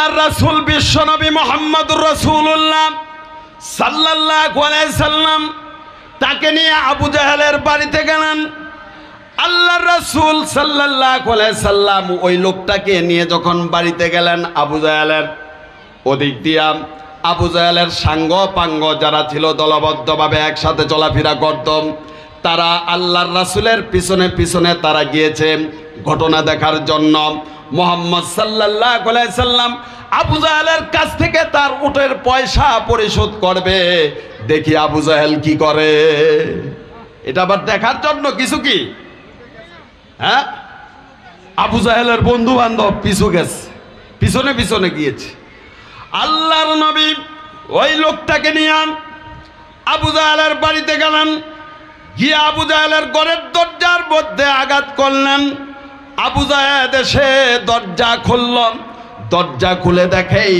আল্লাহর রাসূল বিশ্বনবী মুহাম্মদুর রাসূলুল্লাহ সাল্লাল্লাহু আলাইহি সাল্লাম তাকে নিয়ে আবু জাহেলের বাড়িতে গেলেন। আল্লাহর রাসূল সাল্লাল্লাহু আলাইহি সাল্লাম ওই লোকটাকে নিয়ে যখন বাড়িতে গেলেন, আবু জাহেলের ওদিক দিয়া আবু জাহেলের সাঙ্গ পাঙ্গ যারা ছিল দলবদ্ধভাবে একসাথে চলাফেরা করত, তারা আল্লাহর রাসূলের পিছনে পিছনে তারা গিয়েছে ঘটনা দেখার জন্য। মুহাম্মদ সাল্লাল্লাহু আলাইহি সাল্লাম আবু জাহেলের কাছ থেকে তার উটের পয়সা পরিশোধ করবে, দেখি আবু জাহেল কি করে। এটা আবার দেখার জন্য কিছু কি, হ্যাঁ, আবু জাহেলের বন্ধু বান্ধব পিছু গেছে, পিছনে পিছনে গিয়েছে। আল্লাহর নবী ওই লোকটাকে নিয়ে আবু জাহেলের বাড়িতে গেলেন, গিয়ে আবু জাহেলের ঘরের দরজার মধ্যে আঘাত করলেন। আবু জাহেল এসে দরজা খুলল, দরজা খুলে দেখেই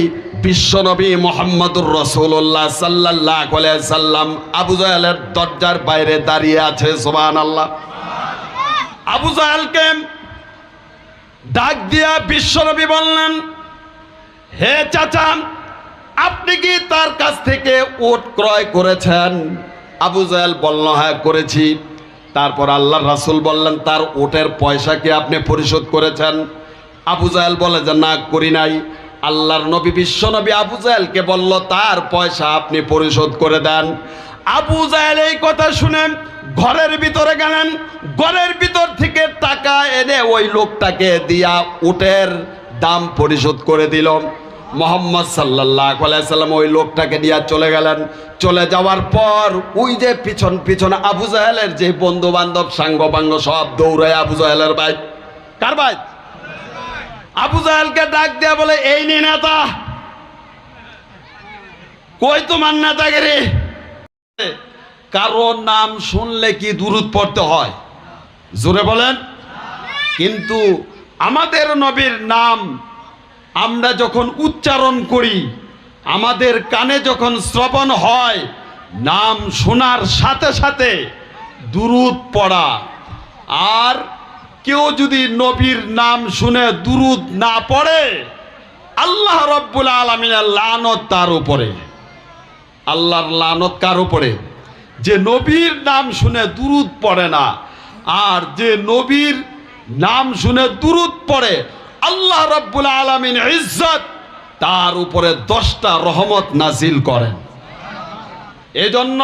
বিশ্বনবী মুহাম্মদুর রাসূলুল্লাহ সাল্লাল্লাহু আলাইহি সাল্লাম আবু জাহেলের দরজার বাইরে দাঁড়িয়ে আছে। সুবহানাল্লাহ। আবু জাহেলকে ডাক দিয়া বিশ্বনবী বললেন, হে চাচা, আপনি কি তার কাছ থেকে উট ক্রয় করেছেন? আবু জাহেল বলল, হ্যাঁ করেছি। তারপর আল্লাহর রাসূল বললেন, তার উটের পয়সা কি আপনি পরিশোধ করেছেন? আবু জাহেল বলে যে না, করি নাই। আল্লাহর নবী বিশ্বনবী আবু জাহেলকে বলল, তার পয়সা আপনি পরিশোধ করে দেন। আবু জাহেল এই কথা শুনে ঘরের ভিতরে গেলেন, ঘরের ভিতর থেকে টাকা এনে ওই লোকটাকে দিয়া উটের দাম পরিশোধ করে দিল। মুহাম্মদ সাল্লাল্লাহু আলাইহি সাল্লাম ওই লোকটাকে নিয়ে চলে গেলেন। চলে যাওয়ার পর ওই যে পিছন পিছন আবু জাহেলের যে বন্ধু বান্ধব সাঙ্গ পাঙ্গ সব দৌড়ায় আবু জাহেলের ভাই, কার ভাই? আবু জাহেলকে ডাক দিয়া বলে, এই নি নেতা, কই তোমার নেতাগিরি? কারো নাম শুনলে কি দুরূদ পড়তে হয়? জোরে বলেন। কিন্তু আমাদের নবীর নাম আমরা যখন উচ্চারণ করি, আমাদের কানে যখন শ্রবণ হয়, নাম শোনার সাথে সাথে দুরূদ পড়া। আর কেউ যদি নবীর নাম শুনে দুরূদ না পড়ে, আল্লাহ রাব্বুল আলামিনের লানত তার উপরে। আল্লাহর লানত কার উপরে? যে নবীর নাম শুনে দুরূদ পড়ে না। আর যে নবীর নাম শুনে দুরূদ পড়ে, আল্লাহ রাব্বুল আলামিন ইজ্জত তার উপরে 10টা রহমত নাজিল করেন। এজন্য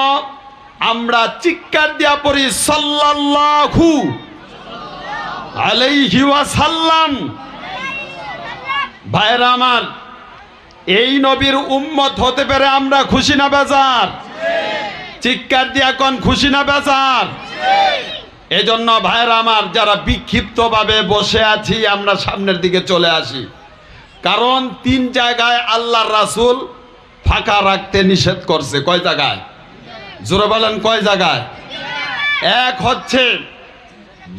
আমরা চিৎকার দিয়া পড়ি সাল্লাল্লাহু আলাইহি ওয়াসাল্লাম। ভাইরা আমার, এই নবীর উম্মত হতে পেরে আমরা খুশি না বেজার? চিৎকার দিয়া কোন খুশি না বেজার? এজন্য ভাইরা আমার, যারা বিক্ষিপ্তভাবে বসে আছি, আমরা সামনের দিকে চলে আসি। কারণ 3 জায়গায় আল্লাহর রাসূল ফাঁকা রাখতে নিষেধ করছে। কয় জায়গায়? জোরে বলেন, কয় জায়গায়? এক হচ্ছে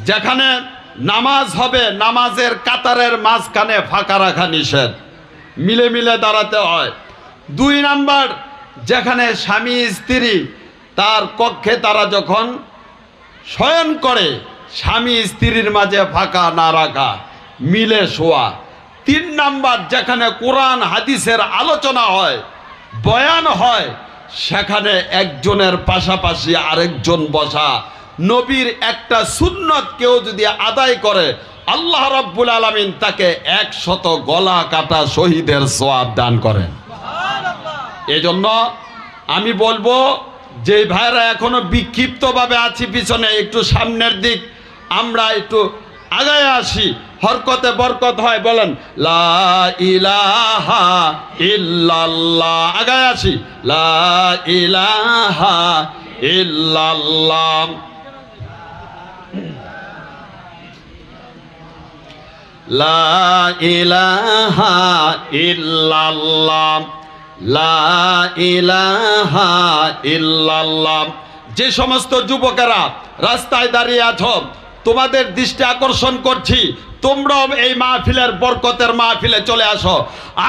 যেখানে নামাজ হবে, নামাজের কাতারের মাঝখানে ফাঁকা রাখা নিষেধ, মিলে মিলে দাঁড়াতে হয়। 2 নাম্বার, যেখানে স্বামী স্ত্রী তার কক্ষে তারা যখন শয়ন করে, স্বামী স্ত্রীর মাঝে ফাঁকা না রাখা, মিলে শোয়া। 3 নাম্বার, যেখানে কোরআন হাদিসের আলোচনা হয়, বয়ান হয়, সেখানে একজনের পাশাপাশি আরেকজন বসা। নবীর একটা সুন্নত কেউ যদি আদায় করে, আল্লাহ রাব্বুল আলামিন তাকে 100 গলা কাটা শহীদের সওয়াব দান করেন। এজন্য আমি বলবো, যে ভাইরা এখনো বিক্ষিপ্তভাবে আছি পিছনে, একটু সামনের দিক আমরা একটু আগায় আসি, হরকতে বরকত হয়। বলেন লা ইলাহা ইল্লাল্লাহ। আগায় আসি, লা ইলাহা ইল্লাল্লাহ, লা ইলাহা ইল্লাল্লাহ, লা ইলাহা ইল্লাল্লাহ। যে সমস্ত যুবকেরা রাস্তায় দাঁড়িয়ে আছো, তোমাদের দৃষ্টি আকর্ষণ করছি, তোমরাও এই মাহফিলের বরকতের মাহফিলে চলে আসো।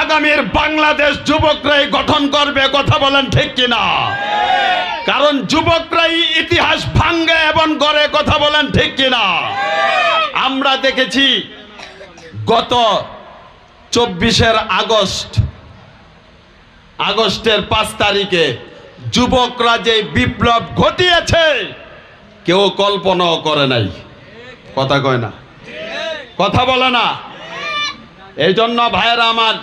আগামীর বাংলাদেশ যুবকরাই গঠন করবে, কথা বলেন ঠিক কিনা? কারণ যুবকরাই ইতিহাস ভাঙ্গে এবং গড়ে, কথা বলেন ঠিক কিনা? আমরা দেখেছি গত 24 আগস্টের 5 তারিখে যুবকরা যে বিপ্লব ঘটিয়েছে কেউ কল্পনাও করে নাই। কথা কয় না, কথা বলে না। এই জন্য ভাইয়েরা আমার,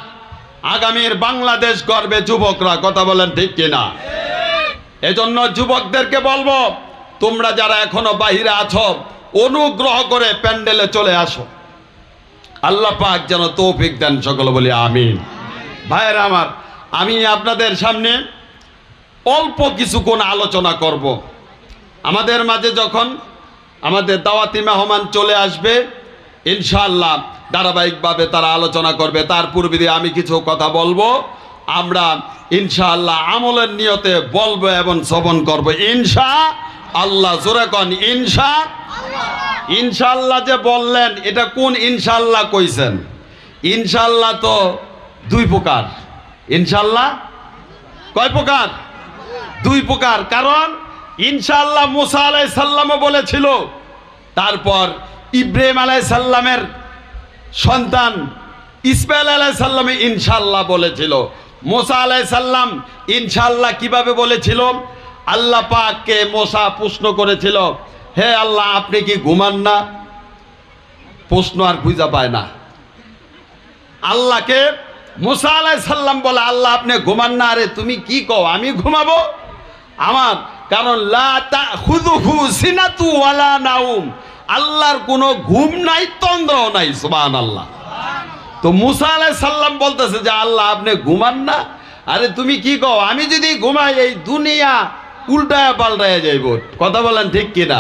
আগামীর বাংলাদেশ গর্বে যুবকরা, কথা বলেন ঠিক কিনা? এজন্য যুবকদেরকে বলবো, তোমরা যারা এখনো বাহিরে আছো অনুগ্রহ করে প্যান্ডেলে চলে আসো। আল্লাহ পাক যেন তৌফিক দেন, সকলে বলি আমিন। ভাইয়েরা আমার, আমি আপনাদের সামনে অল্প কিছুক্ষণ আলোচনা করব। আমাদের মাঝে যখন আমাদের দাওয়াতি মেহমান চলে আসবে ইনশাআল্লাহ ধারাবাহিকভাবে তারা আলোচনা করবে। তার পূর্বে দিয়ে আমি কিছু কথা বলবো, আমরা ইনশাআল্লাহ আমলের নিয়তে বলবো এবং শ্রবণ করব ইনশাআল্লাহ। জোরে কোন ইনশাআল্লাহ। যে বললেন এটা কোন ইনশাআল্লাহ কইছেন? ইনশাআল্লাহ তো 2 প্রকার। ইনশাআল্লাহ কয় প্রকার? 2 প্রকার। কারণ ইনশাআল্লাহ মুসা আলাইহিস সালামও বলেছিল, তারপর ইব্রাহিম আলাইহিস সালামের সন্তান ইসমাঈল আলাইহিস সালামে ইনশাআল্লাহ বলেছিল। মুসা আলাইহিস সালাম ইনশাআল্লাহ কিভাবে বলেছিল? আল্লাহ পাককে মুসা প্রশ্ন করেছিল, হে আল্লাহ আপনি কি ঘুমান না? প্রশ্ন আর খুঁজে পায় না। আল্লাহকে মুসা আলাইহিস সালাম বলে, আল্লাহ আপনি ঘুমান না? আরে তুমি কি কও, আমি ঘুমাবো? আমার কারণ লা তাখুযুহু সিনাতু ওয়ালা নাউম, আল্লাহর কোনো ঘুম নাই, তন্দ্রাও নাই। সুবহানাল্লাহ। তো মুসা আলাইহিস সালাম বলতেছে যে আল্লাহ আপনি ঘুমান না? আরে তুমি কি কও, আমি যদি ঘুমাই এই দুনিয়া উল্টায়া পাল্টায়া যাইব। কথা বলেন ঠিক কিনা?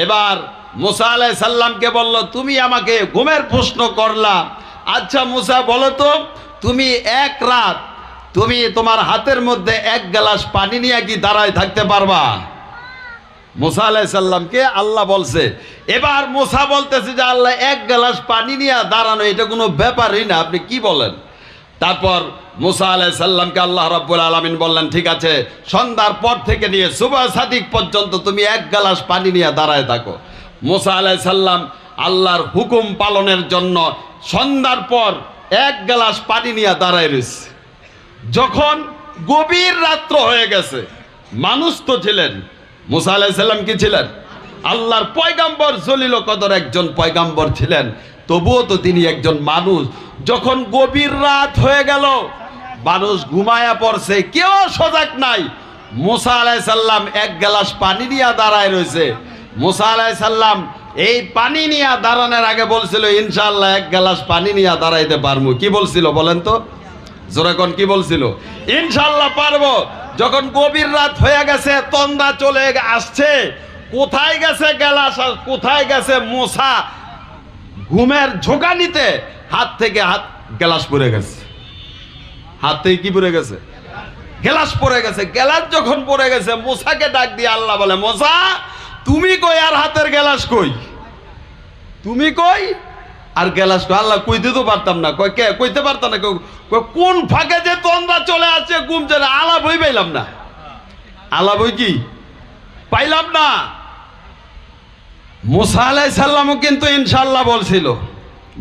এবার মুসা আলাইহিস সালামকে বলল, তুমি আমাকে ঘুমের প্রশ্ন করলা, আচ্ছা মুসা বলো তো, তুমি এক রাত তুমি তোমার হাতের মধ্যে 1 গ্লাস পানি নিয়ে কি দাঁড়ায় থাকতে পারবা? মুসা আলাইহিস সালামকে আল্লাহ বলছে। এবার মুসা বলতেছে যে আল্লাহ 1 গ্লাস পানি নিয়ে দাঁড়ানো এটা কোনো ব্যাপারই না, আপনি কি বলেন? তারপর মুসা আলাইহিস সালামকে আল্লাহ রাব্বুল আলামিন বললেন, ঠিক আছে সন্ধ্যার পর থেকে নিয়ে সুবহ সাদিক পর্যন্ত তুমি 1 গ্লাস পানি নিয়ে দাঁড়ায় থাকো। মুসা আলাইহিস সালাম আল্লাহর হুকুম পালনের জন্য সন্ধ্যার পর 1 গ্লাস পানি নিয়ে দাঁড়ায় রয়েছে। যখন গভীর রাত্র হয়ে গেছে, মানুষ তো ছিলেন, মুসা আলাইহিস সালাম কি ছিলেন? আল্লাহর পয়গাম্বর, জলিল কদর একজন পয়গাম্বর ছিলেন, তবুও তো তিনি একজন মানুষ। যখন গভীর রাত হয়ে গেল, মানুষ ঘুমায়া পড়ছে, কেউ সজাগ নাই। মুসা আলাইহিস সালাম 1 গ্লাস পানি নিয়ে দাঁড়ায় রয়েছে। মুসা আলাইহিস সালাম এই পানি নিয়ে দাঁড়ানোর আগে বলছিল ইনশাআল্লাহ 1 গ্লাস পানি নিয়ে দাঁড়াইতে পারবো। কি বলছিল বলেন তো? জোরাকন কি বলছিল? ইনশাআল্লাহ পারবো। যখন গভীর রাত হয়ে গেছে, তন্দ্রা চলে আসছে, কোথায় গেছে গ্লাস আর কোথায় গেছে মুসা? ঘুমের ঝোঁকানিতে হাত থেকে গ্লাস পড়ে গেছে। হাত থেকে কি পড়ে গেছে? গ্লাস পড়ে গেছে। গ্লাস যখন পড়ে গেছে, মুসাকে ডাক দিয়ে আল্লাহ বলে, মুসা তুমি কই আর হাতের গ্লাস কই? তুমি কই আর গ্লাস কই? আল্লাহ কইতে তো পারতাম না। কই কে কইতে পারতাম না? কোন ফাঁকে যে তন্দ্রা চলে আসছে, ঘুম চলে, আলা বই পাইলাম না। আলা বই কি পাইলাম না। মুসা আলাইহিস সালামও কিন্তু ইনশাআল্লাহ বলছিল,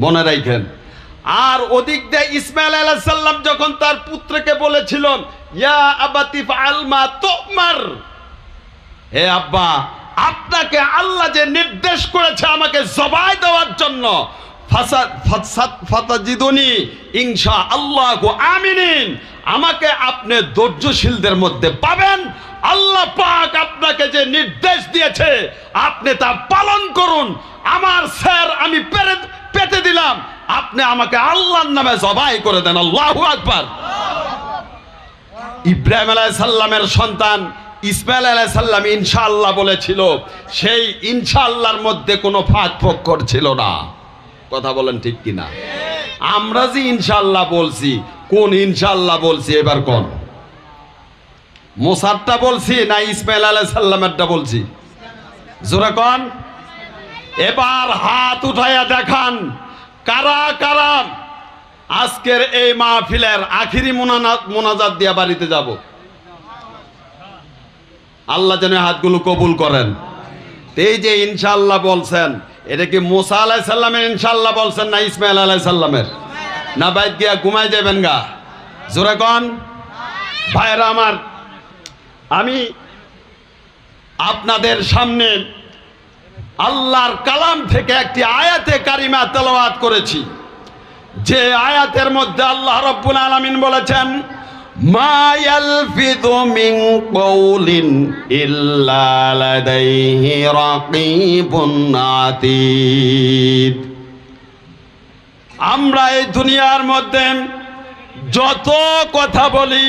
মনে রাখেন। আর ওদিক দিয়ে ইসমাঈল আলাইহিস সালাম যখন তার পুত্রকে বলেছিল, ইয়া আবাতি ফাআল মা তুমার, হে আব্বা আপনাকে আল্লাহ যে নির্দেশ করেছে আমাকে জবাই দেওয়ার জন্য, ফাতাজিদুনি ইনশাআল্লাহু আমিনিন, আমাকে আপনি ধৈর্যশীলদের মধ্যে পাবেন। আল্লাহ পাক আপনাকে যে নির্দেশ দিয়েছে আপনি তা পালন করুন। আমার স্যার আমি পেতে দিলাম, আপনি আমাকে আল্লাহর নামে জবাই করে দেন। আল্লাহু আকবার। ইব্রাহিম আলাইহিস সালামের সন্তান ইসমাঈল আলাইহিস সালাম ইনশাআল্লাহ বলেছিল, সেই ইনশাআল্লাহর মধ্যে কোনো ফাঁক ফোকর ছিল না। কথা বলেন ঠিক কিনা? আমরা যে ইনশাআল্লাহ বলছি, কোন ইনশাআল্লাহ বলছি এবার কোন? মুসারটা বলছি না ইসমাঈল আলাইহিস সালামেরটা বলছি? জোরে কোন? এবার হাত উঠাইয়া দেখান কারা কারা আজকের এই মাহফিলের আখিরি মোনাজাত দিয়া বাড়িতে যাব। আল্লাহ যেন হাতগুলো কবুল করেন। এই যে ইনশাআল্লাহ বলছেন, এটা কি মুসা আলাইহিস সালামের ইনশাআল্লাহ বলছেন না ইসমাঈল আলাইহিস সালামের? না বাইত গিয়া ঘুমাই যাবেন গা? জোরে কন ভাইরা আমার। আমি আপনাদের সামনে আল্লাহর কালাম থেকে একটি আয়াতে কারিমা তেলাওয়াত করেছি, যে আয়াতের মধ্যে আল্লাহ রাব্বুল আলামিন বলেছেন, মা ইয়ালফিযু মিন কাওলিন ইল্লা লাদাইহি রাকীবুন আতীদ। আমরা এই দুনিয়ার মধ্যে যত কথা বলি,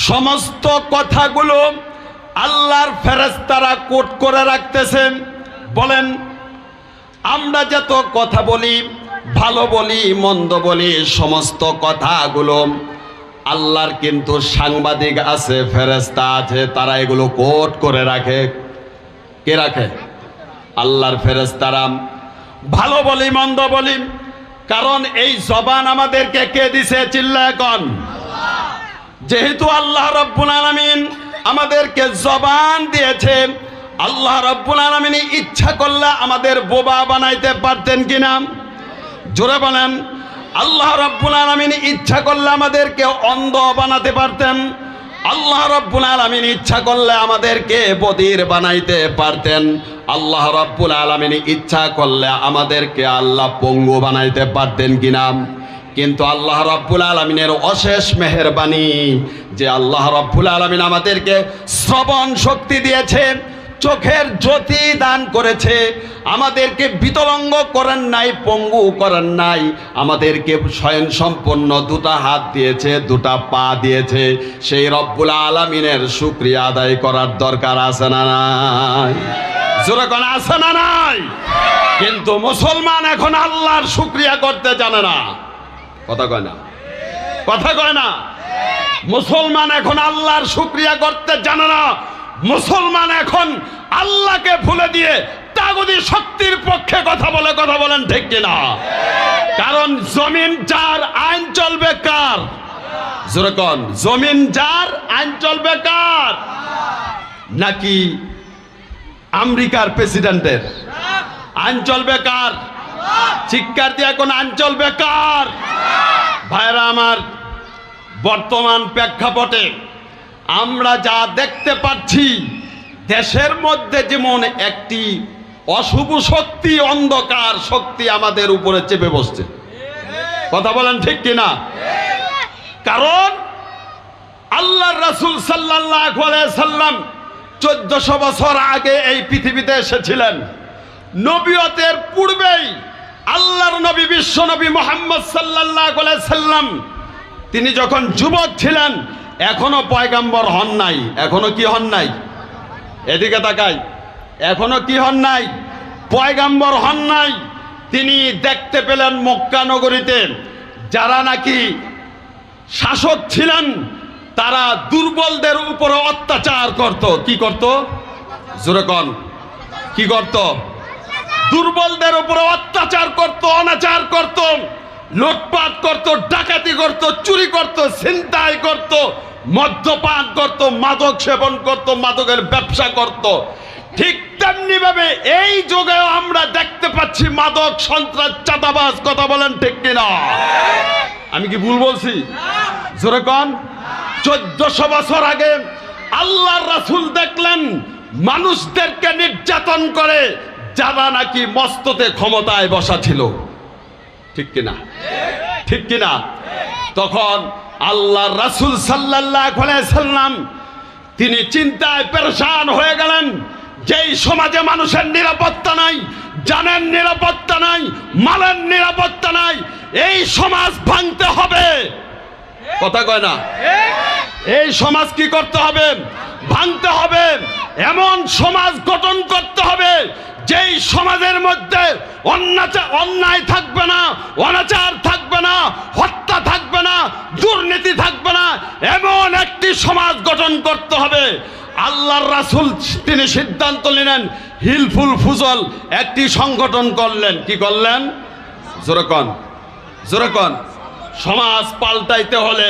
সমস্ত কথাগুলো আল্লাহর ফেরেশতারা কোট করে রাখতেছেন। বলেন, আমরা যত কথা বলি, ভালো বলি মন্দ বলি, সমস্ত কথাগুলো আল্লাহর কিন্তু সাংবাদিক আছে, ফেরেশতা আছে, তারা এগুলো কোট করে রাখে। কে রাখে? আল্লাহর ফেরেশতারা। ভালো বলি মন্দ বলি, কারণ এই জবান আমাদেরকে কে দিছে? চিল্লায় কন। যেহেতু আল্লাহ রাব্বুল আলামিন আমাদেরকে জবান দিয়েছে, আল্লাহ রাব্বুল আলামিন ইচ্ছা করলে আমাদের বোবা বানাইতে পারতেন কিনা? জোরে বলেন। আল্লাহ রাব্বুল আলামিন ইচ্ছা করলে আমাদেরকে অন্ধ বানাতে পারতেন। আল্লাহ রাব্বুল আলামিন ইচ্ছা করলে আমাদেরকে বধির বানাইতে পারতেন। আল্লাহ রাব্বুল আলামিন ইচ্ছা করলে আমাদেরকে আল্লাহ পঙ্গু বানাইতে পারতেন কিনা? কিন্তু আল্লাহ রাব্বুল আলামিনের অশেষ মেহেরবানি যে আল্লাহ রাব্বুল আলামিন আমাদেরকে শ্রবণ শক্তি দিয়েছে, চোখের জ্যোতি দান করেছে, আমাদেরকে বিতরঙ্গ করেন নাই, পঙ্গু করেন নাই, আমাদেরকে স্বয়ং সম্পন্ন দুটা হাত দিয়েছে, দুটা পা দিয়েছে। সেই রব্বুল আলামিনের শুকরিয়া আদায় করার দরকার আছে না নাই? জোরে কোন আছে না নাই? কিন্তু মুসলমান এখন আল্লাহর শুকরিয়া করতে জানে না। কথা কয় না? কথা কয় না? মুসলমান এখন আল্লাহর শুকরিয়া করতে জানে না। মুসলমান এখন আল্লাহকে ভুলে দিয়ে তাগুতি শক্তির পক্ষে কথা বলে। কথা বলেন ঠিক কিনা? কারণ জমিন যার, আইন চলবে কার? জোরে কোন। জমিন যার, আইন চলবে কার? নাকি আমেরিকার প্রেসিডেন্টের? আইন চলবে কার? চিৎকার দিয়ে কোন আইন চলবে কার? ভাইরা আমার, বর্তমান প্রেক্ষাপটে আমরা যা দেখতে পাচ্ছি, দেশের মধ্যে যেমন একটি অশুভ শক্তি, অন্ধকার শক্তি আমাদের উপরে চেপে বসছে। কথা বলেন ঠিক কিনা? কারণ আল্লাহর রাসূল সাল্লাল্লাহু আলাইহি সাল্লাম 1400 বছর আগে এই পৃথিবীতে এসেছিলেন। নবুয়তের পূর্বেই আল্লাহর নবী বিশ্ব নবী মুহাম্মদ সাল্লাল্লাহু আলাইহি সাল্লাম তিনি যখন যুবক ছিলেন, এখনো পয়গাম্বর হন নাই। এখনো কি হন নাই? এদিকে তাকাই। এখনো কি হন নাই? পয়গাম্বর হন নাই। তিনি দেখতে পেলেন মক্কা নগরীতে যারা নাকি শাসক ছিলেন, তারা দুর্বলদের উপরে অত্যাচার করত। কি করত? জোরে কোন। কি করত? দুর্বলদের উপরে অত্যাচার করত, অনাচার করত, লুটপাট করত, ডাকাতি করত, চুরি করত, ছিনতাই করত, মদ্যপান করত, মাদক সেবন করত, মাদকের ব্যবসা করত। ঠিক তেমনি ভাবে এই যুগেও আমরা দেখতে পাচ্ছি মাদক, সন্ত্রাস, চাঁদাবাজ। কথা বলেন ঠিক কিনা? আমি কি ভুল বলছি? জোরে কোন। 1400 বছর আগে আল্লাহর রাসূল দেখলেন মানুষদেরকে নির্যাতন করে যারা নাকি মস্ততে ক্ষমতায় বসা ছিল। ঠিক কিনা? ঠিক কিনা? তখন আল্লাহর রাসূল সাল্লাল্লাহু আলাইহি সাল্লাম তিনি চিন্তায় পেরেশান হয়ে গেলেন। যেই সমাজে মানুষের নিরাপত্তা নাই, জানের নিরাপত্তা নাই, মালের নিরাপত্তা নাই, এই সমাজ ভাঙতে হবে। কথা কয় না? এই সমাজ কি করতে হবে? ভাঙতে হবে। এমন সমাজ গঠন করতে হবে যেই সমাজের মধ্যে অন্যায় থাকবে না, অনাচার থাকবে না, হত্যা থাকবে না, দুর্নীতি থাকবে না। এমন একটি সমাজ গঠন করতে হবে। আল্লাহর রাসূল তিনি সিদ্ধান্ত নিলেন, হিলফুল ফুজল একটি সংগঠন করলেন। কি করলেন? জোরে কোন। জোরে কোন। সমাজ পাল্টাইতে হলে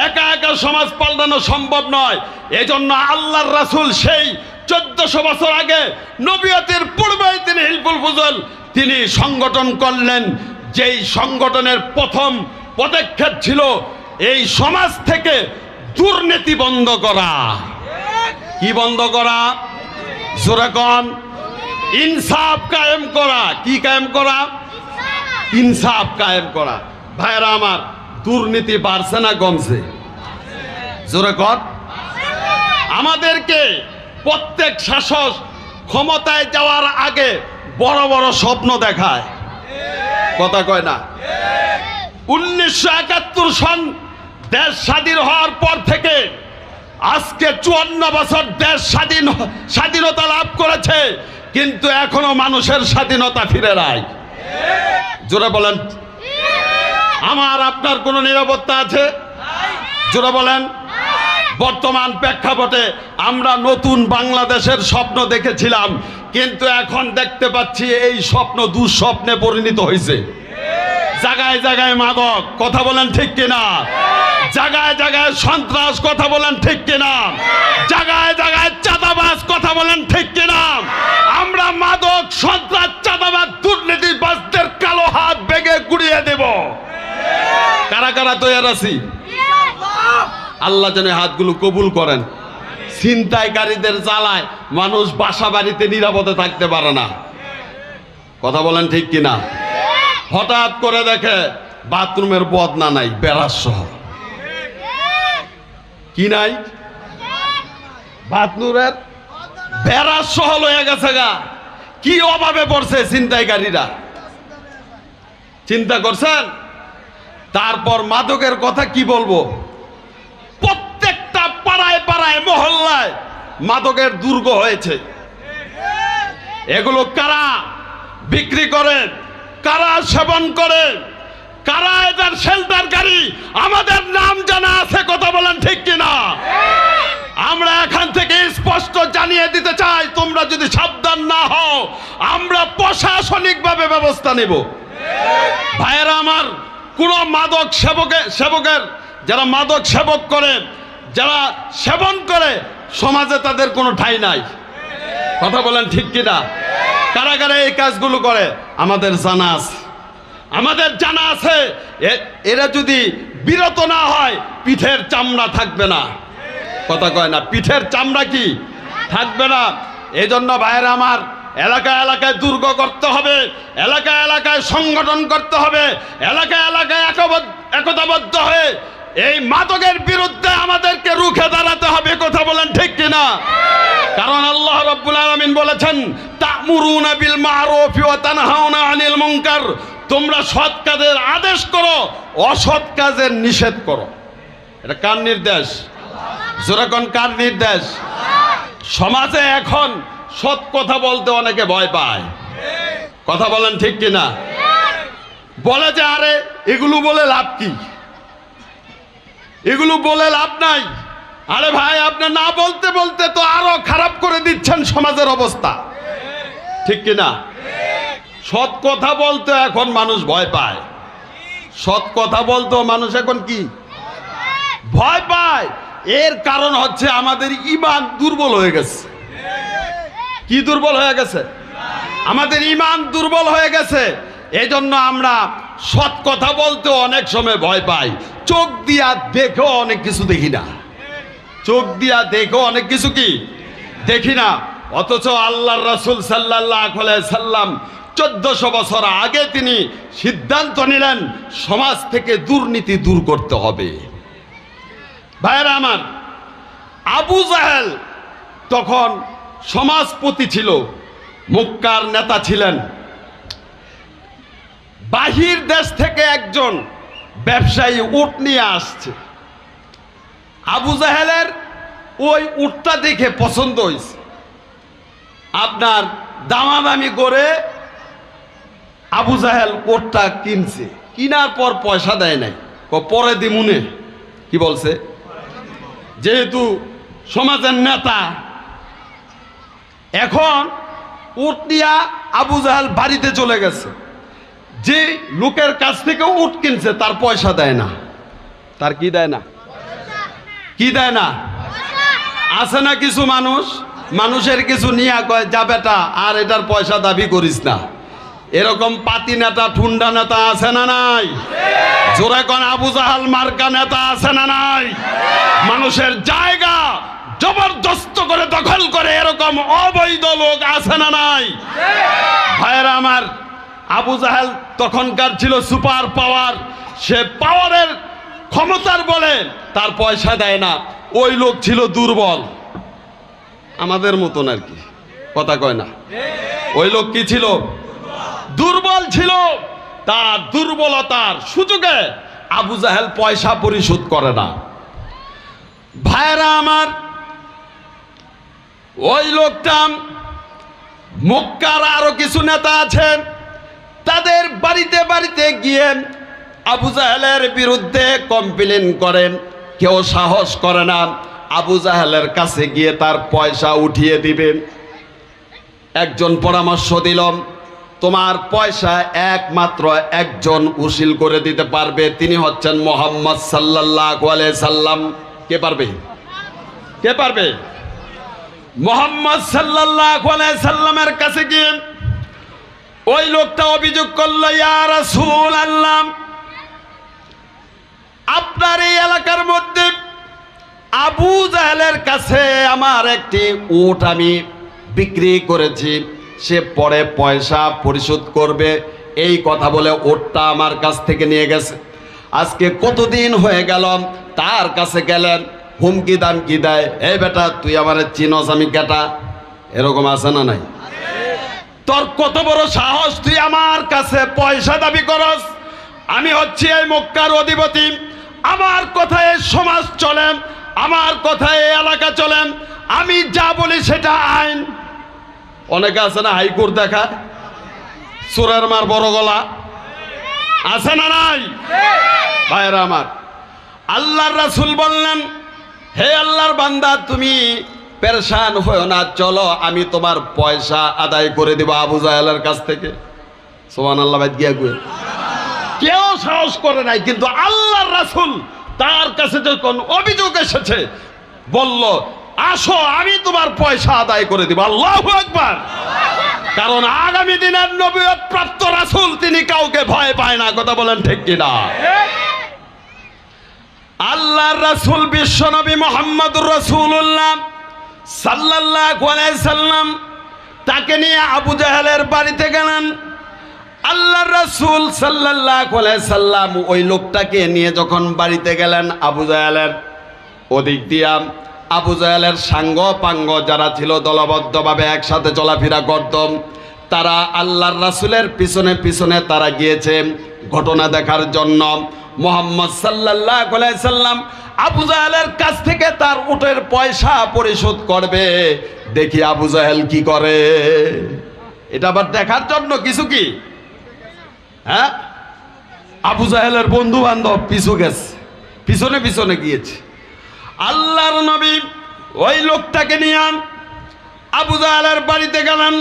একা একা সমাজ পাল্টানো সম্ভব নয়। এজন্য আল্লাহর রাসূল সেই 1400 বছর আগে নবুয়তের পূর্বেই তিনি হিলফুল ফুজল তিনি সংগঠন করলেন। যেই সংগঠনের প্রথম পদক্ষেপ ছিল এই সমাজ থেকে দুর্নীতি বন্ধ করা। কি বন্ধ করা? জোরে কোন। ইনসাফ কায়েম করা। কি কায়েম করা? ইনসাফ কায়েম করা। ভাইরা আমার, দুর্নীতি বাড়ছে না কমছে? জোরে কোন। আমাদেরকে প্রত্যেক শাসক ক্ষমতায় যাওয়ার আগে বড় বড় স্বপ্ন দেখায়, কথা কয় না? 1971 সন দেশ স্বাধীন হওয়ার পর থেকে আজকে 54 বছর দেশ স্বাধীনতা লাভ করেছে, কিন্তু এখনো মানুষের স্বাধীনতা ফিরে নাই। জোরে বলেন। আমার আপনার কোনো নিরাপত্তা আছে? জোরে বলেন। বর্তমান প্রেক্ষাপটে আমরা নতুন বাংলাদেশের স্বপ্ন দেখেছিলাম, কিন্তু এখন দেখতে পাচ্ছি এই স্বপ্ন দুঃস্বপ্নে পরিণত হয়েছে। জায়গায় জায়গায় মাদক, কথা বলেন ঠিক কিনা? জায়গায় জায়গায় সন্ত্রাস, কথা বলেন ঠিক কিনা? জায়গায় জায়গায় চাঁদাবাজ, কথা বলেন ঠিক কিনা? আমরা মাদক, সন্ত্রাস, চাঁদাবাজ, দুর্নীতিবাজদের কালো হাত বেগে গুড়িয়ে দেব। কারা কারা তৈরি আছি? আল্লাহ যেন হাতগুলো কবুল করেন। ছিনতাইকারীদের জ্বালায় মানুষ বাসা বাড়িতে নিরাপদে থাকতে পারে না, কথা বলেন ঠিক কিনা? হঠাৎ করে দেখে বাথরুমের বদনা নাই, বেড়ার সহ। কি নাই? বাথরুমের বেড়ার সহ লয়ে গেছে গা। কি অভাবে পড়ছে ছিনতাইকারীরা, চিন্তা করছেন? তারপর মাদকের কথা কি বলবো? প্রত্যেকটা পাড়ায় পাড়ায় মহল্লায় মাদকের দুর্গ হয়েছে। এগুলো কারা বিক্রি করে, কারা সেবন করে, কারা এটার শেল্টারকারী, আমাদের নাম জানা আছে, কথা বলেন ঠিক কিনা? আমরা এখান থেকে স্পষ্ট জানিয়ে দিতে চাই, তোমরা যদি সাবধান না হও আমরা প্রশাসনিকভাবে ব্যবস্থা নেব। ভাইয়েরা আমার, কোন মাদক সেবকের যারা মাদক সেবক করে, যারা সেবন করে, সমাজে তাদের কোনো ঠাঁই নাই, কথা বলেন ঠিক কিনা? কারা কারা এই কাজগুলো করে আমাদের জানা আছে, আমাদের জানা আছে। এরা যদি বিরত না হয় পিঠের চামড়া থাকবে না, কথা কয় না? পিঠের চামড়া কি থাকবে না? এই জন্য ভাইয়েরা আমার, এলাকায় এলাকায় দুর্গ করতে হবে, এলাকায় এলাকায় সংগঠন করতে হবে, এলাকায় এলাকায় একতাবদ্ধ হয়ে এই মাদকের বিরুদ্ধে আমাদেরকে রুখে দাঁড়াতে হবে, কথা বলেন ঠিক কিনা? কারণ আল্লাহ রাব্বুল আলামিন বলেছেন, তা'মুরুনা বিল মা'রুফ ওয়া তানহাউনা আনিল মুনকার, তোমরা সৎ কাজের আদেশ করো, অসৎ কাজের নিষেধ করো। এটা কার নির্দেশ? জোরে কোন, কার নির্দেশ? সমাজে এখন সৎ কথা বলতে অনেকে ভয় পায়, কথা বলেন ঠিক কিনা? বলে যে আরে এগুলো বলে লাভ কি, এগুলো বলে লাভ নাই। আরে ভাই, আপনি না বলতে বলতে তো আরো খারাপ করে দিচ্ছেন সমাজের অবস্থা, ঠিক কিনা? সৎ কথা বলতে এখন মানুষ ভয় পায়, সৎ কথা বলতেও মানুষ এখন কি ভয় পায়। এর কারণ হচ্ছে আমাদের ঈমান দুর্বল হয়ে গেছে। কি দুর্বল হয়ে গেছে? আমাদের ঈমান দুর্বল হয়ে গেছে। এই জন্য আমরা সৎ কথা বলতে অনেক সময় ভয় পাই। চোখ দিয়া দেখেও অনেক কিছু দেখি না, চোখ দিয়া দেখেও অনেক কিছু কি দেখি না। অথচ আল্লাহর রাসূল সাল্লাল্লাহু আলাইহি সাল্লাম 1400 বছর আগে তিনি সিদ্ধান্ত নিলেন সমাজ থেকে দুর্নীতি দূর করতে হবে। ভাইয়েরা আমার, আবু জাহেল তখন সমাজপতি ছিল, মক্কার নেতা ছিলেন। বাহির দেশ থেকে একজন ব্যবসায়ী উট নিয়ে আসছে। আবু জাহেলের ওই উটটা দেখে পছন্দ হয়েছে, আপনার দামাদামি করে আবু জাহেল উটটা কিনছে। কিনার পর পয়সা দেয় নাই, পরে দিমুনে। কি বলছে? যেহেতু সমাজের নেতা, এখন উট নিয়া আবু জাহেল বাড়িতে চলে গেছে। যে লোকের কাছ থেকে উট কিনছে তার পয়সা দেয় না। তার কি দেয় না? কি দেয় না? আছে না কিছু মানুষ, মানুষের কিছু নিয়ে কয়, যা বেটা আর এটার পয়সা দাবি করিস না। এরকম পাতি নেতা ঠুন্ডা নেতা আছে না নাই? জোরে কোন আবু জাহাল মার্কা নেতা আছে না নাই? মানুষের জায়গা জবরদস্ত করে দখল করে এরকম অবৈধ লোক আছে না নাই? ভাইয়েরা আমার, আবু জাহেল তখনকার ছিল সুপার পাওয়ার। সে পাওয়ারের ক্ষমতার বলে তার পয়সা দেয় না। ওই লোক ছিল দুর্বল, আমাদের মতন আর কি, কথা কয় না। ওই লোক কি ছিল? দুর্বল ছিল। তার দুর্বলতার সুযোগে আবু জাহেল পয়সা পরিশোধ করে না। ভাইয়েরা আমার, ওই লোকটা মক্কার আরো কিছু নেতা আছেন, তাদের বাড়িতে বাড়িতে গিয়ে আবু জাহেলের বিরুদ্ধে কমপ্লেন করেন। কেউ সাহস করে না আবু জাহেলের কাছে গিয়ে তার পয়সা উঠিয়ে দিবেন। একজন পরামর্শ দিল, তোমার পয়সা একমাত্র একজন উসিল করে দিতে পারবে, তিনি হচ্ছেন মুহাম্মদ সাল্লাল্লাহু আলাইহি সাল্লাম। কে পারবে? কে পারবে? মুহাম্মদ সাল্লাল্লাহু আলাইহি সাল্লামের কাছে গিয়ে ওই লোকটা অভিযোগ করলো, ইয়া রাসূলুল্লাহ, আপনার এই এলাকার মধ্যে আবু জাহেলের কাছে আমার একটি উট আমি বিক্রি করেছি, সে পরে পয়সা পরিশোধ করবে, এই কথা বলে উটটা আমার কাছ থেকে নিয়ে গেছে। আজকে কতদিন হয়ে গেল, তার কাছে গেলেন, হুমকি দামকি দেয়, এই বেটা তুই আমার চিনস আমি কেটা, এরকম আছে না নাই? তোর কত বড় সাহস, তুই আমার কাছে পয়সা দাবি করস? আমি হচ্ছি এই মক্কার অধিপতি, আমার কথায় সমাজ চলে, আমার কথায় এলাকা চলে, আমি যা বলি সেটা আইন। অনেকে আছে না হাইকোর্ট দেখা, চোরের মার বড় গলা, আছে না নাই? ভাইরা আমার, আল্লাহর রাসূল বললেন, হে আল্লাহর বান্দা, তুমি পেরেশান হয়েও না, চলো আমি তোমার পয়সা আদায় করে দিব আবু জাহেলের কাছ থেকে। সুবহানাল্লাহ। ভাই গিয়া গুয়ে কেউ সাহস করে নাই, কিন্তু আল্লাহর রাসূল তার কাছে যখন অভিযোগ এসেছে বলল, আসো আমি তোমার পয়সা আদায় করে দিব। আল্লাহু আকবার। কারণ আগামী দিনের নবুয়ত প্রাপ্ত রাসূল, তিনি কাউকে ভয় পায় না, কথা বলেন ঠিক কিনা? আল্লাহর রাসূল বিশ্বনবী মুহাম্মদুর রাসূলুল্লাহ সাল্লাল্লাহু আলাইহি সাল্লাম তাকে নিয়ে আবু জাহেলের বাড়িতে গেলেন। আল্লাহর রাসূল সাল্লাল্লাহু আলাইহি সাল্লাম ওই লোকটাকে নিয়ে যখন বাড়িতে গেলেন, আবু জাহেলের ওদিক দিয়া আবু জাহেলের সাঙ্গ পাঙ্গ যারা ছিল, দলবদ্ধভাবে একসাথে চলাফেরা করত, তারা আল্লাহর রাসূলের পিছনে পিছনে তারা গিয়েছে ঘটনা দেখার জন্য। মুহাম্মদ সাল্লাল্লাহু আলাইহি সাল্লাম আবু জাহেলের কাছ থেকে তার উটের পয়সা পরিশোধ করবে, দেখি আবু জাহেল কি করে। এটা আবার দেখার জন্য কিছু কি, হ্যাঁ, আবু জাহেলের বন্ধু বান্ধব পিছু গেছে, পিছনে পিছনে গিয়েছে। আল্লাহর নবী ওই লোকটাকে নিয়ে আবু জাহেলের বাড়িতে গেলেন,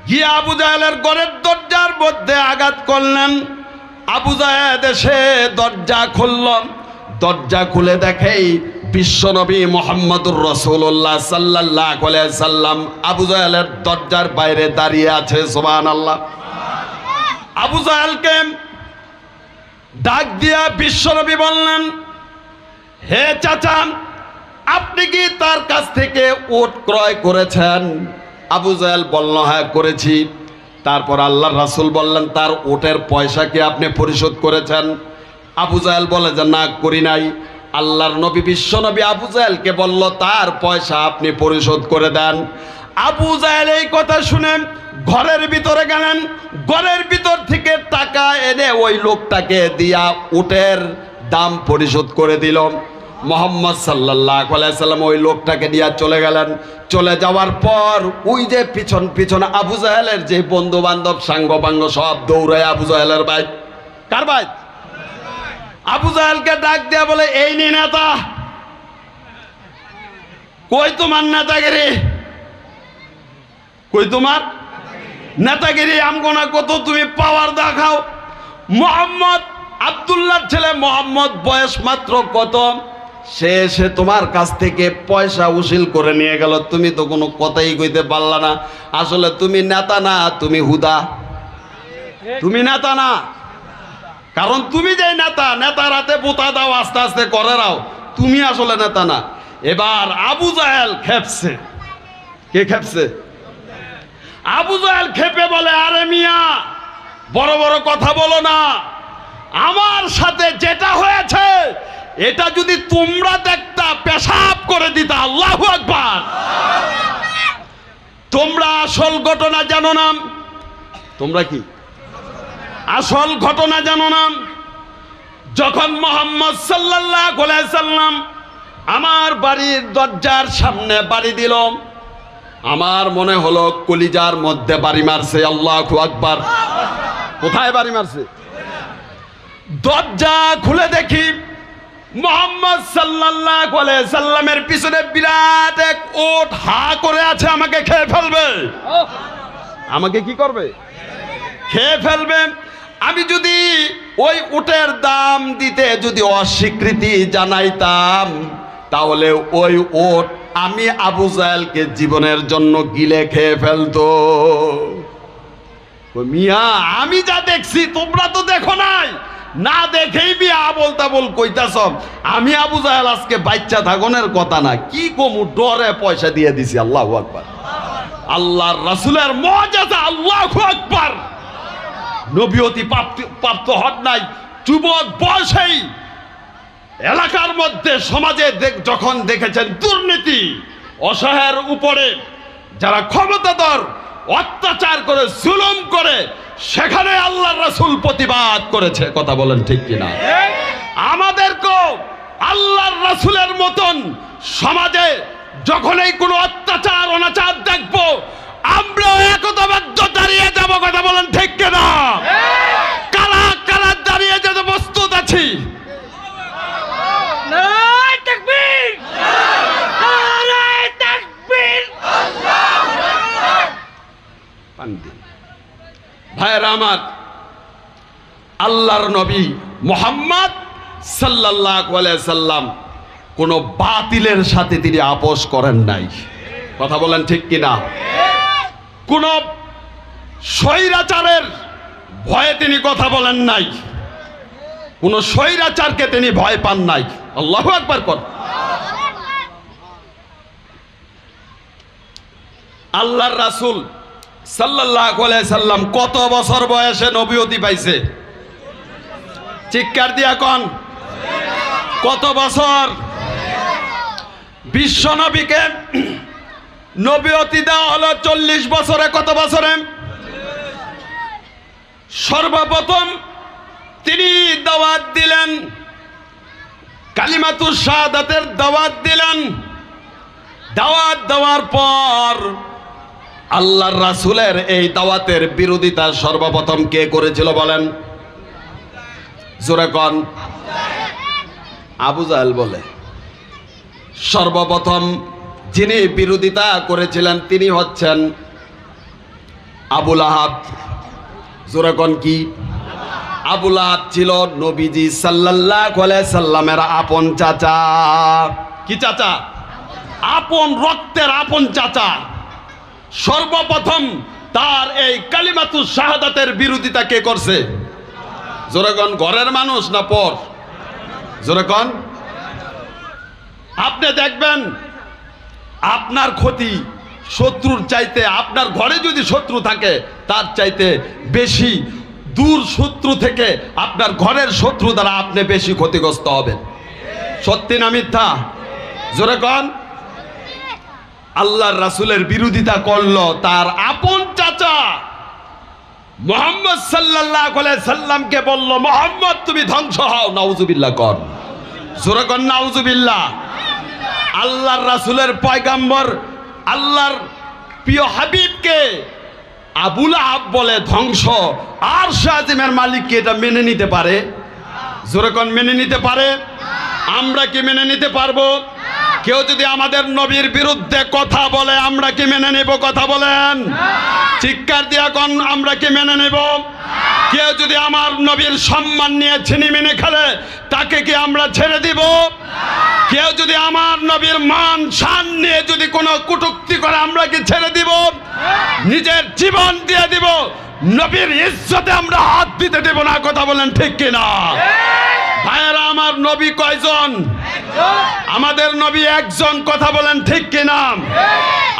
গিয়ে আবু জাহেলের ঘরের দরজার মধ্যে আঘাত করলেন। আবু জাহেল এসে দরজা খুলল, দরজা খুলে দেখেই বিশ্বনবী মুহাম্মদুর রাসূলুল্লাহ সাল্লাল্লাহু আলাইহি সাল্লাম আবু জাহেলের দরজার বাইরে দাঁড়িয়ে আছে। সুবহানাল্লাহ। আবু জাহেলকে ডাক দিয়া বিশ্বনবী বললেন, হে চাচা, আপনি কি তার কাছ থেকে উট ক্রয় করেছেন? আবু জাহেল বলল, হ্যাঁ করেছি। তারপর আল্লাহর রাসূল বললেন, তার উটের পয়সা কি আপনি পরিশোধ করেছেন? আবু জাহেল বলে যে না, করি নাই। আল্লাহর নবী বিশ্বনবী আবু জাহেলকে বলল, তার পয়সা আপনি পরিশোধ করে দেন। আবু জাহেল এই কথা শুনে ঘরের ভিতরে গেলেন, ঘরের ভিতর থেকে টাকা এনে ওই লোকটাকে দিয়া উটের দাম পরিশোধ করে দিল। মুহাম্মদ সাল্লাল্লাহু আলাইহি সাল্লাম ওই লোকটাকে নিয়ে চলে গেলেন। চলে যাওয়ার পর ওই যে পিছন পিছন আবু জাহেলের যে বন্ধু বান্ধব সাঙ্গ পাঙ্গ সব দৌড়ায় আবু জাহেলের ভাই, কার ভাই? আবু জাহেলকে ডাক দিয়া বলে, এই নি নেতা, কই তোমার নেতাগিরি, কই তোমার নেতাগিরি? আমগো না কত তুমি পাওয়ার দেখাও। মোহাম্মদ আব্দুল্লাহর ছেলে মোহাম্মদ, বয়স মাত্র কত, সে তোমার কাছ থেকে পয়সা উসিল করে নিয়ে গেল, তুমি তো কোনো কথাই কইতে পারলা না। আসলে তুমি নেতা না, তুমি হুদা। তুমি নেতা না, কারণ তুমি যে নেতা, নেতার হাতে বোতা দাও, আস্তে আস্তে করে রাও, তুমি আসলে নেতা না। এবার আবু জাহেল খেপছে। কে খেপছে? আবু জাহেল খেপে বলে, আরে মিয়া, বড় বড় কথা বলো না, আমার সাথে যেটা হয়েছে এটা যদি তোমরা দেখতা পেশাব করে দিতা। আল্লাহু আকবার। তোমরা আসল ঘটনা জানো না। তোমরা কি আসল ঘটনা জানো না? যখন মুহাম্মদ সাল্লাল্লাহু আলাইহি সাল্লাম আমার বাড়ির দরজার সামনে বাড়ি দিল, আমার মনে হলো কলিজার মধ্যে বাড়ি মারছে। আল্লাহু আকবার। কোথায় বাড়ি মারছে? দরজা খুলে দেখি মুহাম্মদ সাল্লাল্লাহু আলাইহি সাল্লামের পিছনে বিরাট এক ওট হা করে আছে, আমাকে খেয়ে ফেলবে। আমাকে কি করবে? খেয়ে ফেলবে। আমি যদি ওই উটের দাম দিতে যদি অস্বীকৃতি জানাইতাম, তাহলে ওই ওট আমি আবু জাহেলকে জীবনের জন্য গিলে খেয়ে ফেলতো। মিয়া, আমি যা দেখছি তোমরা তো দেখো নাই, না দেখেই বিয়া বলতা বল কইতাছ। আমি আবু জাহেল আজকে বাচ্চা থাকনের কথা না, কি কমু, ডরে পয়সা দিয়ে দিছি। আল্লাহু আকবার। আল্লাহর রাসূলের মুআজিজা। আল্লাহু আকবার। নবীয়তি প্রাপ্ত হন নাই, যুবক বয়সেই এলাকার মধ্যে সমাজে যখন দেখেছেন দুর্নীতি, অসহায়ের উপরে যারা ক্ষমতাধর অত্যাচার করে, জুলুম করে, সেখানে আল্লাহর রাসূল প্রতিবাদ করেছে। কথা বলেন ঠিক কিনা? আমাদেরকেও আল্লাহর রাসূলের মতন সমাজে যখন এই কোনো অত্যাচার অনাচার দেখবো, আমরা একতাবদ্ধ দাঁড়িয়ে যাব। কথা বলেন ঠিক কিনা? কালা কালা দাঁড়িয়ে যেতে প্রস্তুত আছি। নারায়ে তাকবীর, নারায়ে তাকবীর। ভাইরা আমার, আল্লাহর নবী মুহাম্মদ সাল্লাল্লাহু আলাইহি সাল্লাম কোন বাতিলের সাথে তিনি আপোষ করেন নাই। কথা বলেন ঠিক কিনা? কোন স্বৈরাচারের ভয়ে তিনি কথা বলেন নাই, কোন স্বৈরাচারকে তিনি ভয় পান নাই। আল্লাহু আকবার কর। আল্লাহর রাসূল সাল্লাল্লাহু আলাইহি সাল্লাম কত বছর বয়সে নবুয়তি পাইছে? চিৎকার দিয়া কোন, কত বছর? বিশ্ব নবীকে নবুয়তি দেওয়া হলো 40 বছরে। কত বছরে? সর্বপ্রথম তিনি দাওয়াত দিলেন, কালিমাতুশ শাহাদাতের দাওয়াত দিলেন। দাওয়াত দেওয়ার পর আল্লাহর রাসূলের এই দাওয়াতের বিরোধিতা সর্বপ্রথম কে করেছিল বলেন? জোরে কোন। আবু জাহেল বলে। সর্বপ্রথম যিনি বিরোধিতা করেছিলেন তিনি হচ্ছেন আবু লাহাব। জোরে কোন কি? আবু লাহাব ছিল নবীজি সাল্লাল্লাহু আলাইহি সাল্লামের আপন চাচা। কি চাচা? আপন রক্তের আপন চাচা। সর্বপ্রথম তার এই কালিমাতুশ শাহাদাতের বিরোধিতা কে করছে? জোরে কোন। ঘরের মানুষ না পর? জোরে কোন। আপনি দেখবেন আপনার ক্ষতি শত্রুর চাইতে, আপনার ঘরে যদি শত্রু থাকে তার চাইতে বেশি দূর শত্রু থেকে আপনার ঘরের শত্রু দ্বারা আপনি বেশি ক্ষতিগ্রস্ত হবেন। সত্যি না মিথ্যা? জোরে কোন। আল্লাহর রাসূলের বিরোধিতা করলো তার আপন চাচা মুহাম্মদ সাল্লাল্লাহু আলাইহি সাল্লামকে বলল, মুহাম্মদ তুমি ধ্বংস হও। নাউজুবিল্লাহ কর। জোরে কর নাউজুবিল্লাহ। আল্লাহর রাসূলের পয়গম্বর, আল্লাহর প্রিয় হাবিবকে আবু লাহাব বলে ধ্বংস। আর শাহজিমের মালিক কি এটা মেনে নিতে পারে? জোরে কোন মেনে নিতে পারে? আমরা কি মেনে নিতে পারবো? কেউ যদি আমাদের নবীর বিরুদ্ধে কথা বলে আমরা কি মেনে নেব? কথা বলেন। চিৎকার দিয়া কোন আমরা কি মেনে নেব? কেউ যদি আমার নবীর সম্মান নিয়ে ছিনিমিনি খেলে তাকে কি আমরা ছেড়ে দিব? কেউ যদি আমার নবীর মান শান নিয়ে যদি কোনো কটূক্তি করে আমরা কি ছেড়ে দিব? নিজের জীবন দিয়ে দিব। নবীর ইজ্জতে আমরা হাত দিতে দেব না। কথা বলেন ঠিক কিনা? ভাইয়েরা আমার, নবী কয়জন? আমাদের নবী একজন। কথা বলেন ঠিক কিনা?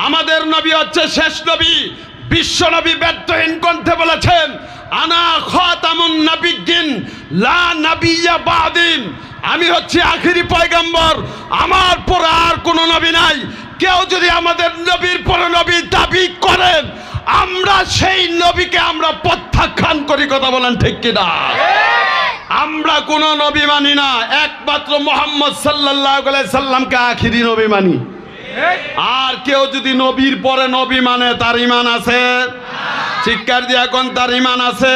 আমাদের নবী হচ্ছে শেষ নবী। বিশ্ব নবী ব্যর্থহীন কণ্ঠে বলেছেন, আনা খাতামুন নাবিয়্যিন লা নাবিয়্যা বা'দি। আমি হচ্ছি আখিরি পয়গম্বর, আমার পরে আর কোনো নবী নাই। কেউ যদি আমাদের নবীর পরে নবী দাবি করেন, আমরা সেই নবীকে আমরা প্রত্যাখ্যান করি। কথা বলেন ঠিক কিনা? আমরা কোনো নবী মানি না, একমাত্র মুহাম্মদ সাল্লাল্লাহু আলাইহি সাল্লামকে আখিরি নবী মানি। আর কেউ যদি নবীর পরে নবী মানে তার ঈমান আছে? চিৎকার দিয়ে কোন তার ঈমান আছে?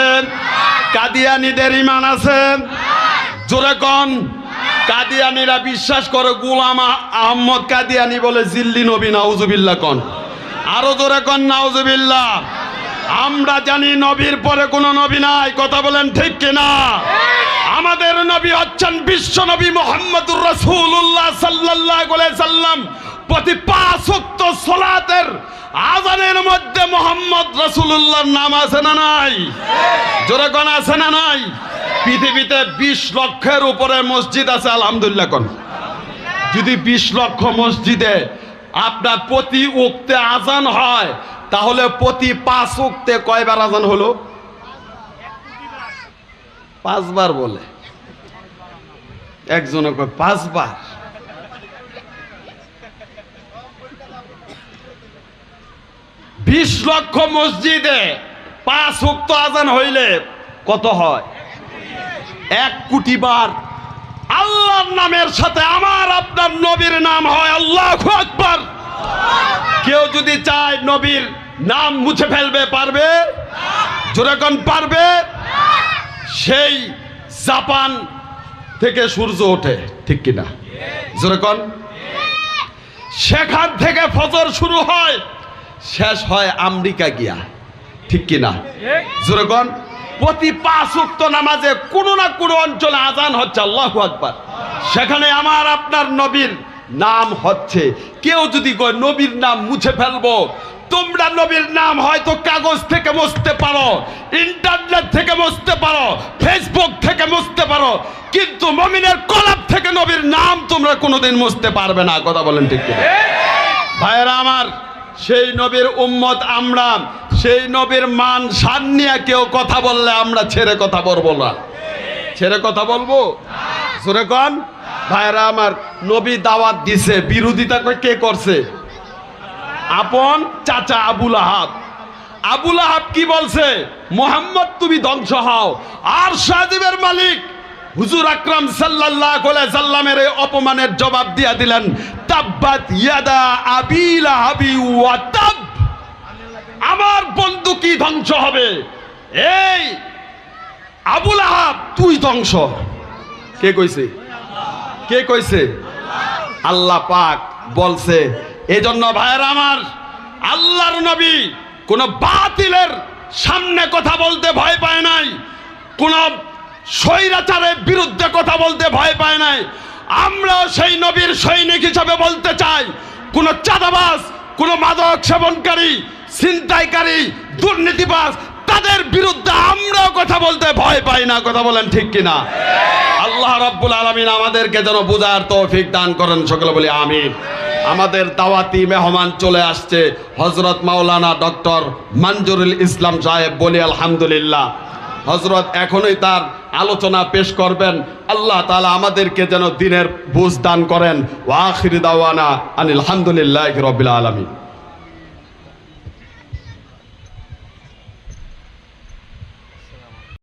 কাদিয়ানীদের ঈমান আছে? জোরে কোন? কাদিয়ানীরা বিশ্বাস করে গোলাম আহমদ কাদিয়ানী বলে জিল্লি নবী। নাউজুবিল্লাহ কোন? আরো জোরে কোন নাউজুবিল্লাহ। আমরা জানি নবীর পরে কোনো নবী নাই। কথা বলেন ঠিক কিনা? আমাদের নবী হচ্ছেন বিশ্ব নবী মুহাম্মদুর রাসূলুল্লাহ সাল্লাল্লাহু আলাইহি সাল্লাম। প্রতি 5 ওয়াক্ত সালাতের আযানের মধ্যে মুহাম্মদ রাসূলুল্লাহর নাম আছে না নাই? জোরে কোন আছে না নাই? পৃথিবীতে 20 লক্ষের উপরে মসজিদ আছে, আলহামদুলিল্লাহ কোন? যদি 20 লক্ষ মসজিদে আপনার প্রতি ওয়াক্তে আযান হয়, তাহলে প্রতি 5 ওয়াক্তে কয়বার আযান হলো? 5 বার বলে একজনে কয় 5 বার। বিশ লক্ষ মসজিদে 5 ওয়াক্ত আযান হইলে কত হয়? 1 কোটি বার আল্লাহর নামের সাথে আমার আপনার নবীর নাম হয় আল্লাহু আকবার। কেউ যদি চায় নবীর নাম মুছে ফেলবে, পারবে? জোরে কোন পারবে? সেই জাপান থেকে সূর্য ওঠে, ঠিক কিনা? জোরে কোন? সেখান থেকে ফজর শুরু হয়, শেষ হয় আমেরিকা গিয়া, ঠিক কিনা? জোরে কোন? প্রতি 5 ওয়াক্ত নামাজে কোনো না কোনো অঞ্চলে আযান হচ্ছে আল্লাহু আকবার। সেখানে আমার আপনার নবীর নাম হচ্ছে। কেউ যদি কয় নবীর নাম মুছে ফেলবো, তোমরা নবীর নাম হয়তো কাগজ থেকে মুছতে পারো, ইন্টারনেট থেকে মুছতে পারো, ফেসবুক থেকে মুছতে পারো, কিন্তু মুমিনের কলব থেকে নবীর নাম তোমরা কোনোদিন মুছতে পারবে না। কথা বলেন ঠিক কিনা? ভাইয়েরা আমার, সেই নবীর উম্মত আমরা। সেই নবীর মান শান নিয়ে কেউ কথা বললে আমরা ছেড়ে কথা বলবো না। ছেড়ে কথা বলবো? জোরে কোন? ভাইরা আমার, নবী দাওয়াত দিছে, বিরোধিতা কে করছে? আপন চাচা আবুল আহাব। আবুল আহাব কি বলছে? মুহাম্মদ তুমি ধ্বংস হও। আর সাজিবের মালিক হুজুর আকরাম সাল্লাল্লাহু আলাইহি সাল্লামের এই অপমানের জবাব দিয়া দিলেন, তাব্বাত ইয়াদা আবি লাহাবি ওয়া তাব। আমার বন্ধু কি ধ্বংস হবে? এই আবুল আহাব তুই ধ্বংস। কে কইছে? কে কইছে? আল্লাহ পাক বলছে। এজন্য ভাইয়েরা আমার, আল্লাহর নবী কোন বাতিলের সামনে কথা বলতে ভয় পায় নাই, কোন স্বৈরাচারের বিরুদ্ধে কথা বলতে ভয় পায় নাই। আমরাও সেই নবীর সৈনিক হিসাবে বলতে চাই, কোন চাঁদাবাজ, কোন মাদক সেবনকারী, ছিনতাইকারী, দুর্নীতিবাজ, তাদের বিরুদ্ধে আমরাও কথা বলতে ভয় পাই না। কথা বলেন ঠিক কিনা? আল্লাহ রাব্বুল আলামিন আমাদেরকে যেন বুঝার তৌফিক দান করেন, সকলে বলি আমিন। আমাদের দাওয়াতি মেহমান চলে আসছে, হযরত মাওলানা ডক্টর মঞ্জুরুল ইসলাম সাহেব, বলি আলহামদুলিল্লাহ। হযরত এখনই তার আলোচনা পেশ করবেন। আল্লাহ তাআলা আমাদেরকে যেন দ্বীনের বুঝ দান করেন। ওয়া আখিরু দাওয়ানা আনিল হামদুলিল্লাহি রাব্বিল আলামিন।